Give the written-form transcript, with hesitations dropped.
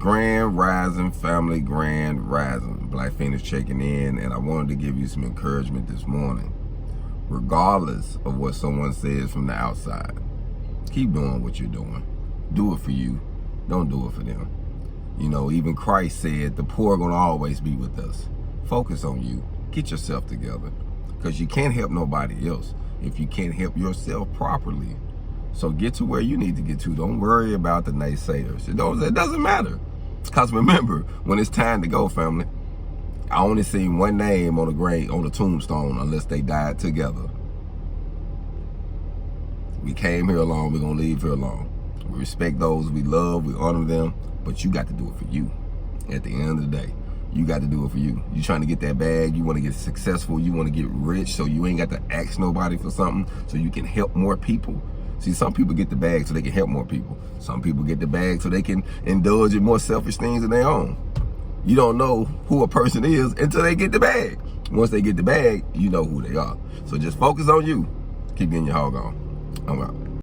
Grand Rising family, Grand Rising. Black Phoenix checking in, and I wanted to give you some encouragement this morning. Regardless of what someone says from the outside, keep doing what you're doing. Do it for you. Don't do it for them. You know, even Christ said the poor are going to always be with us. Focus on you. Get yourself together, because you can't help nobody else if you can't help yourself properly. So get to where you need to get to. Don't worry about the naysayers. It doesn't matter. Because remember, when it's time to go, family, I only see one name on the tombstone unless they died together. We came here alone, we're going to leave here alone. We respect those we love, we honor them, but you got to do it for you. At the end of the day, you got to do it for you. You trying to get that bag, you want to get successful, you want to get rich, so you ain't got to ask nobody for something, so you can help more people. See, some people get the bag so they can help more people. Some people get the bag so they can indulge in more selfish things of their own. You don't know who a person is until they get the bag. Once they get the bag, you know who they are. So just focus on you. Keep getting your hog on. I'm out.